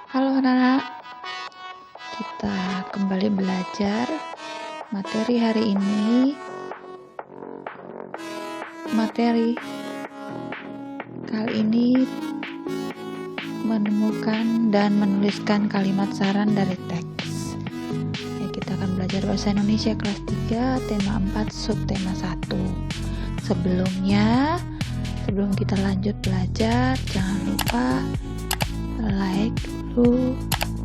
Halo anak-anak, kita kembali belajar materi hari ini. Materi kali ini menemukan dan menuliskan kalimat saran dari teks. Kita akan belajar bahasa Indonesia kelas 3, tema 4, subtema 1. Sebelum kita lanjut belajar, jangan lupa like dulu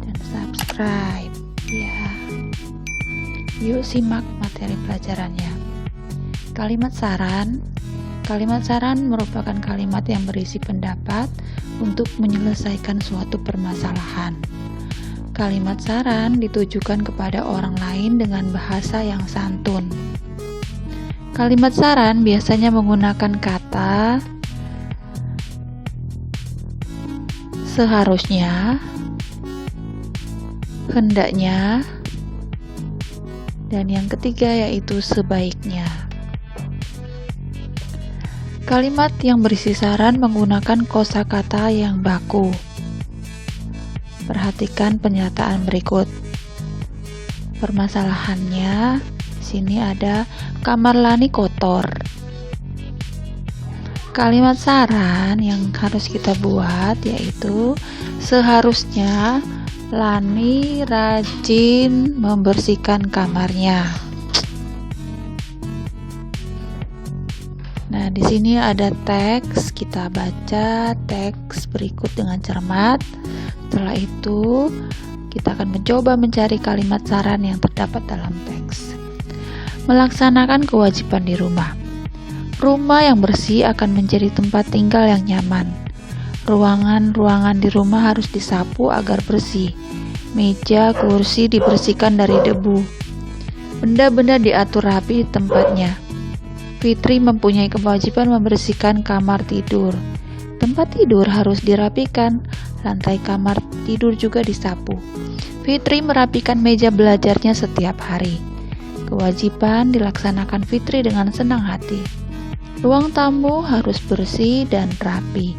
dan subscribe ya. Yuk simak materi pelajarannya. Kalimat saran merupakan kalimat yang berisi pendapat untuk menyelesaikan suatu permasalahan. Kalimat saran ditujukan kepada orang lain dengan bahasa yang santun. Kalimat saran biasanya menggunakan kata seharusnya, hendaknya, dan yang ketiga yaitu sebaiknya. Kalimat yang berisi saran menggunakan kosakata yang baku. Perhatikan pernyataan berikut. Permasalahannya, di sini ada kamar Lani kotor. Kalimat saran yang harus kita buat yaitu seharusnya Lani rajin membersihkan kamarnya. Nah, di sini ada teks, kita baca teks berikut dengan cermat. Setelah itu, kita akan mencoba mencari kalimat saran yang terdapat dalam teks. Melaksanakan kewajiban di rumah. Rumah yang bersih akan menjadi tempat tinggal yang nyaman. Ruangan-ruangan di rumah harus disapu agar bersih. Meja, kursi dibersihkan dari debu. Benda-benda diatur rapi tempatnya. Fitri mempunyai kewajiban membersihkan kamar tidur. Tempat tidur harus dirapikan. Lantai kamar tidur juga disapu. Fitri merapikan meja belajarnya setiap hari. Kewajiban dilaksanakan Fitri dengan senang hati. Ruang tamu harus bersih dan rapi.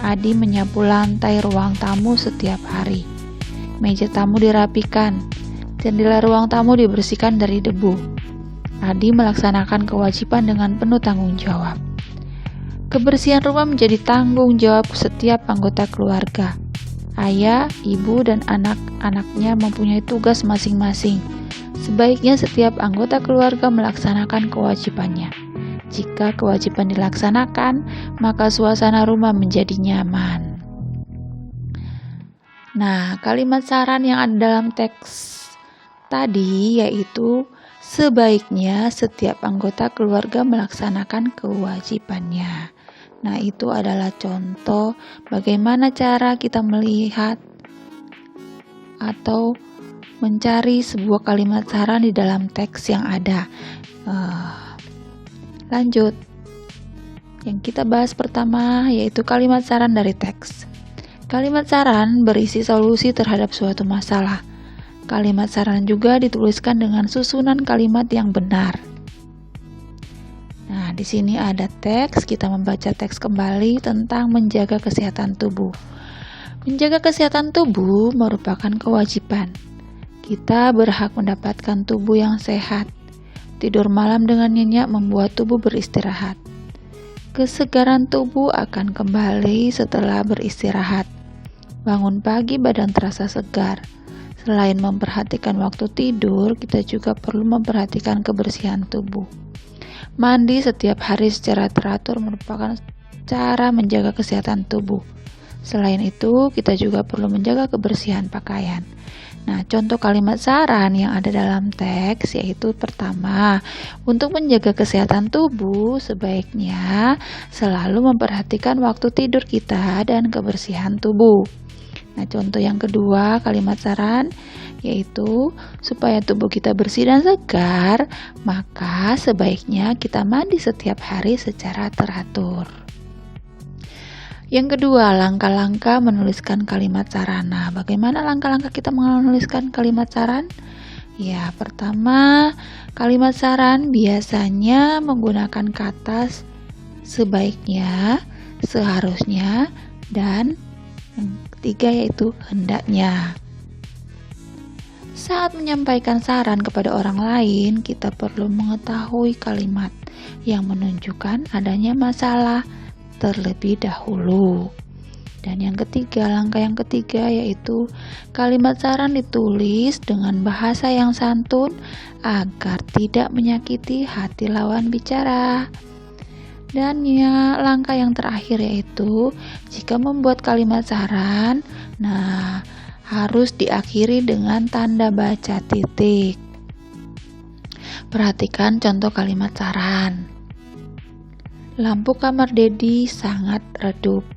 Adi menyapu lantai ruang tamu setiap hari. Meja tamu dirapikan. Jendela ruang tamu dibersihkan dari debu. Adi melaksanakan kewajiban dengan penuh tanggung jawab. Kebersihan rumah menjadi tanggung jawab setiap anggota keluarga. Ayah, ibu, dan anak-anaknya mempunyai tugas masing-masing. Sebaiknya setiap anggota keluarga melaksanakan kewajibannya. Jika kewajiban dilaksanakan, maka suasana rumah menjadi nyaman. Nah, kalimat saran yang ada dalam teks tadi yaitu sebaiknya setiap anggota keluarga melaksanakan kewajibannya. Nah, itu adalah contoh bagaimana cara kita melihat atau mencari sebuah kalimat saran di dalam teks yang ada. Lanjut, yang kita bahas pertama yaitu kalimat saran dari teks. Kalimat saran berisi solusi terhadap suatu masalah. Kalimat saran juga dituliskan dengan susunan kalimat yang benar. Nah, di sini ada teks, kita membaca teks kembali tentang menjaga kesehatan tubuh. Menjaga kesehatan tubuh merupakan kewajiban. Kita berhak mendapatkan tubuh yang sehat. Tidur malam dengan nyenyak membuat tubuh beristirahat. Kesegaran tubuh akan kembali setelah beristirahat. Bangun pagi badan terasa segar. Selain memperhatikan waktu tidur, kita juga perlu memperhatikan kebersihan tubuh. Mandi setiap hari secara teratur merupakan cara menjaga kesehatan tubuh. Selain itu, kita juga perlu menjaga kebersihan pakaian. Nah, contoh kalimat saran yang ada dalam teks yaitu pertama, untuk menjaga kesehatan tubuh sebaiknya selalu memperhatikan waktu tidur kita dan kebersihan tubuh. Nah, contoh yang kedua kalimat saran yaitu supaya tubuh kita bersih dan segar, maka sebaiknya kita mandi setiap hari secara teratur. Yang kedua, langkah-langkah menuliskan kalimat saran. Nah, bagaimana langkah-langkah kita menuliskan kalimat saran? Ya, pertama, kalimat saran biasanya menggunakan kata sebaiknya, seharusnya, dan Yang ketiga yaitu hendaknya. Saat menyampaikan saran kepada orang lain, kita perlu mengetahui kalimat yang menunjukkan adanya masalah terlebih dahulu. Dan yang ketiga, langkah yang ketiga yaitu kalimat saran ditulis dengan bahasa yang santun agar tidak menyakiti hati lawan bicara. Dan ya, langkah yang terakhir yaitu jika membuat kalimat saran, harus diakhiri dengan tanda baca titik. Perhatikan contoh kalimat saran. Lampu kamar Dedi sangat redup.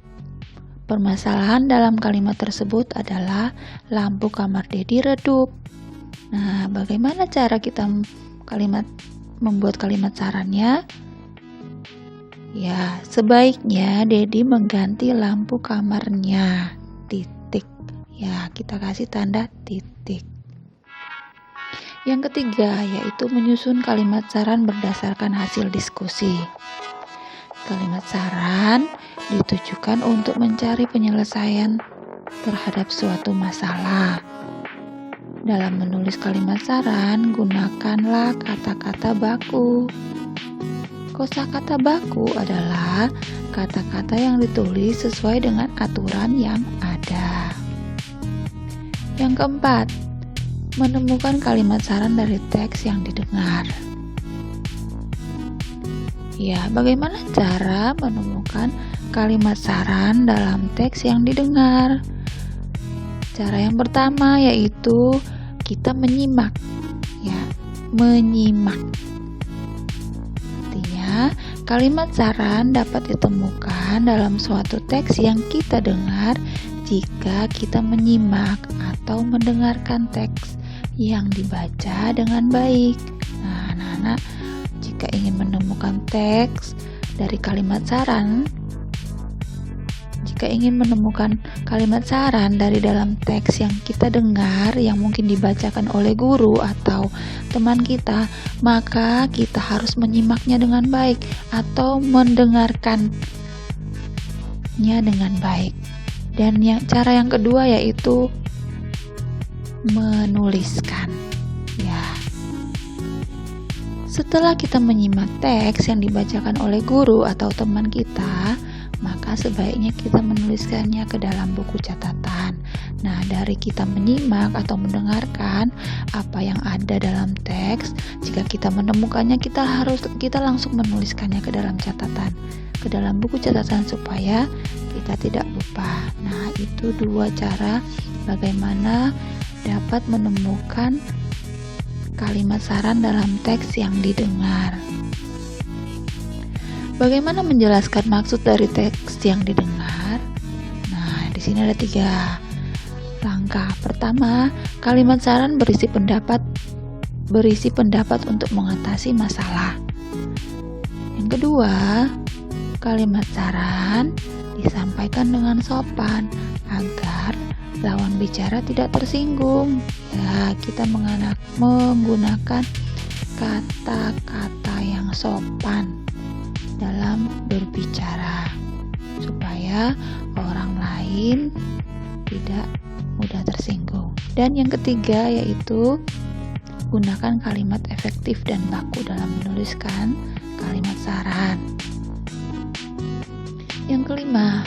Permasalahan dalam kalimat tersebut adalah lampu kamar Dedi redup. Nah, bagaimana cara kita membuat kalimat sarannya? Ya, sebaiknya Dedi mengganti lampu kamarnya. Titik. Ya, kita kasih tanda titik. Yang ketiga yaitu menyusun kalimat saran berdasarkan hasil diskusi. Kalimat saran ditujukan untuk mencari penyelesaian terhadap suatu masalah. Dalam menulis kalimat saran, gunakanlah kata-kata baku. Kosakata baku adalah kata-kata yang ditulis sesuai dengan aturan yang ada. Yang keempat, menemukan kalimat saran dari teks yang didengar. Ya, bagaimana cara menemukan kalimat saran dalam teks yang didengar? Cara yang pertama yaitu kita menyimak. Ya, menyimak. Artinya, kalimat saran dapat ditemukan dalam suatu teks yang kita dengar jika kita menyimak atau mendengarkan teks yang dibaca dengan baik. Nah, anak-anak, jika ingin menemukan teks dari kalimat saran, jika ingin menemukan kalimat saran dari dalam teks yang kita dengar, yang mungkin dibacakan oleh guru atau teman kita, maka kita harus menyimaknya dengan baik atau mendengarkannya dengan baik. Dan cara yang kedua yaitu menuliskan. Ya. Setelah kita menyimak teks yang dibacakan oleh guru atau teman kita, maka sebaiknya kita menuliskannya ke dalam buku catatan. Nah, dari kita menyimak atau mendengarkan apa yang ada dalam teks, jika kita menemukannya, kita langsung menuliskannya ke dalam catatan, ke dalam buku catatan supaya kita tidak lupa. Nah, itu dua cara bagaimana dapat menemukan kalimat saran dalam teks yang didengar. Bagaimana menjelaskan maksud dari teks yang didengar? Nah, di sini ada 3 langkah. Pertama, kalimat saran berisi pendapat untuk mengatasi masalah. Yang kedua, kalimat saran disampaikan dengan sopan agar lawan bicara tidak tersinggung. Ya, kita menggunakan kata-kata yang sopan dalam berbicara supaya orang lain tidak mudah tersinggung. Dan yang ketiga yaitu gunakan kalimat efektif dan baku dalam menuliskan kalimat saran. Yang kelima,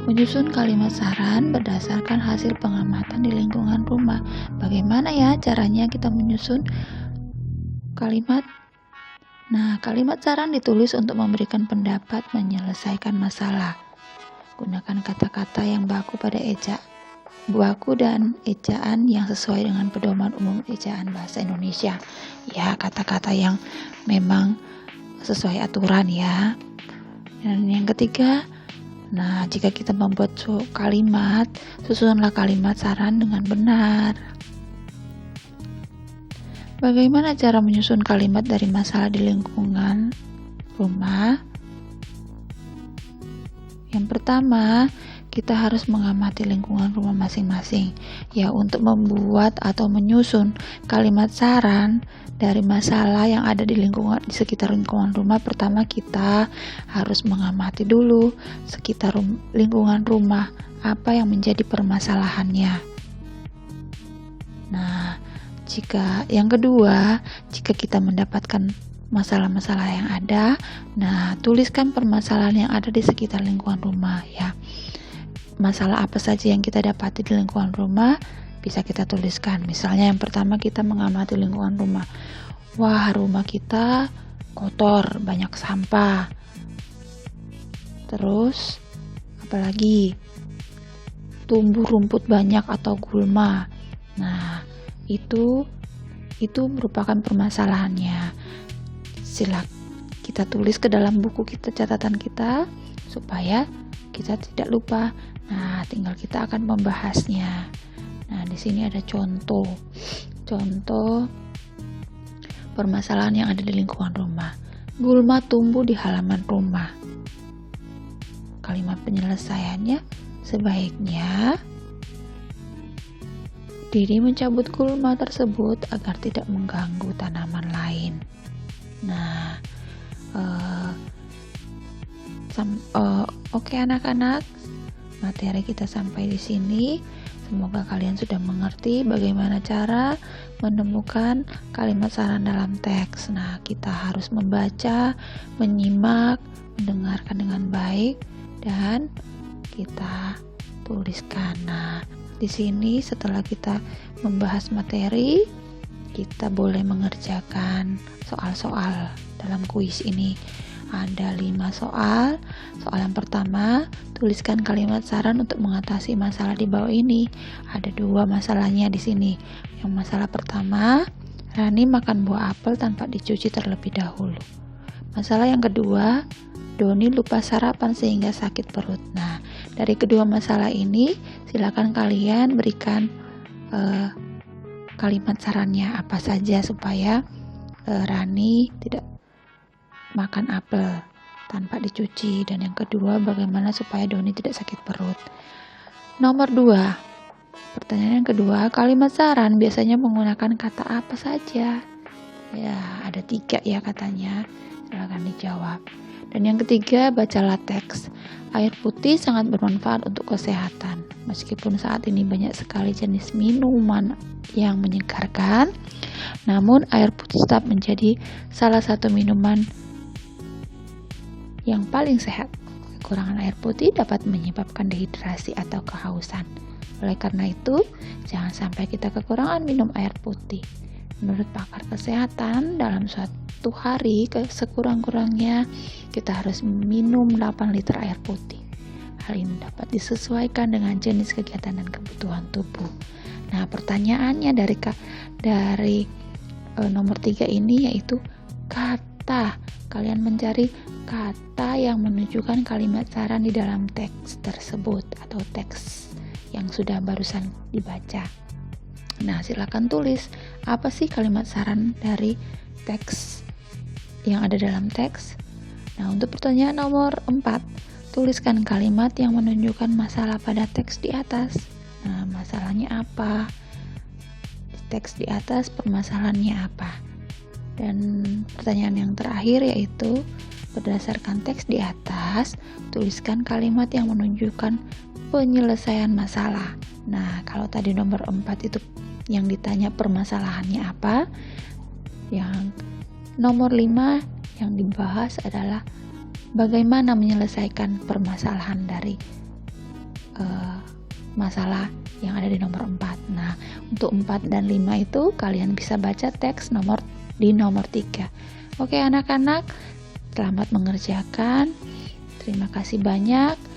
menyusun kalimat saran berdasarkan hasil pengamatan di lingkungan rumah. Bagaimana ya caranya kita menyusun kalimat? Nah, kalimat saran ditulis untuk memberikan pendapat menyelesaikan masalah. Gunakan kata-kata yang baku dan ejaan yang sesuai dengan pedoman umum ejaan bahasa Indonesia. Ya, kata-kata yang memang sesuai aturan ya. Dan yang ketiga, nah, jika kita membuat kalimat, susunlah kalimat saran dengan benar. Bagaimana cara menyusun kalimat dari masalah di lingkungan rumah? Yang pertama, kita harus mengamati lingkungan rumah masing-masing. Ya, untuk membuat atau menyusun kalimat saran dari masalah yang ada di sekitar lingkungan rumah, pertama kita harus mengamati dulu sekitar lingkungan rumah apa yang menjadi permasalahannya. Nah, yang kedua, jika kita mendapatkan masalah-masalah yang ada, nah tuliskan permasalahan yang ada di sekitar lingkungan rumah ya. Masalah apa saja yang kita dapati di lingkungan rumah bisa kita tuliskan. Misalnya yang pertama, kita mengamati lingkungan rumah. Wah, rumah kita kotor, banyak sampah. Terus apalagi? Tumbuh rumput banyak atau gulma. Nah, itu merupakan permasalahannya. Kita tulis ke dalam buku kita, catatan kita, supaya kita tidak lupa. Nah, tinggal kita akan membahasnya. Nah, di sini ada contoh permasalahan yang ada di lingkungan rumah. Gulma tumbuh di halaman rumah. Kalimat penyelesaiannya, sebaiknya Didi mencabut gulma tersebut agar tidak mengganggu tanaman lain. Nah, oke anak-anak, materi kita sampai di sini. Semoga kalian sudah mengerti bagaimana cara menemukan kalimat saran dalam teks. Nah, kita harus membaca, menyimak, mendengarkan dengan baik, dan kita tuliskan. Nah, di sini setelah kita membahas materi, kita boleh mengerjakan soal-soal dalam kuis ini. Ada 5 soal. Soal yang pertama, tuliskan kalimat saran untuk mengatasi masalah di bawah ini. Ada 2 masalahnya di sini. Yang masalah pertama, Rani makan buah apel tanpa dicuci terlebih dahulu. Masalah yang kedua, Doni lupa sarapan sehingga sakit perut. Nah, dari kedua masalah ini, silakan kalian berikan kalimat sarannya apa saja supaya Rani tidak makan apel tanpa dicuci, dan yang kedua, bagaimana supaya Doni tidak sakit perut. Nomor 2, pertanyaan yang kedua, kalimat saran biasanya menggunakan kata apa saja? Ya, ada 3 ya katanya. Silakan dijawab. Dan yang ketiga, bacalah teks. Air putih sangat bermanfaat untuk kesehatan. Meskipun saat ini banyak sekali jenis minuman yang menyegarkan, namun air putih tetap menjadi salah satu minuman yang paling sehat. Kekurangan air putih dapat menyebabkan dehidrasi atau kehausan. Oleh karena itu, jangan sampai kita kekurangan minum air putih. Menurut pakar kesehatan, dalam suatu hari sekurang-kurangnya kita harus minum 8 liter air putih. Hal ini dapat disesuaikan dengan jenis kegiatan dan kebutuhan tubuh. Nah, pertanyaannya dari nomor 3 ini yaitu kata. Kalian mencari kata yang menunjukkan kalimat saran di dalam teks tersebut atau teks yang sudah barusan dibaca. Nah, silakan tulis apa sih kalimat saran dari teks yang ada dalam teks. Nah, untuk pertanyaan nomor 4, tuliskan kalimat yang menunjukkan masalah pada teks di atas. Nah, masalahnya apa? Teks di atas permasalahannya apa? Dan pertanyaan yang terakhir yaitu, berdasarkan teks di atas, tuliskan kalimat yang menunjukkan penyelesaian masalah. Nah, kalau tadi nomor 4 itu yang ditanya permasalahannya apa, yang nomor 5 yang dibahas adalah bagaimana menyelesaikan permasalahan dari masalah yang ada di nomor 4. Nah, untuk 4 dan 5 itu kalian bisa baca teks di nomor 3. Oke anak-anak, selamat mengerjakan. Terima kasih banyak.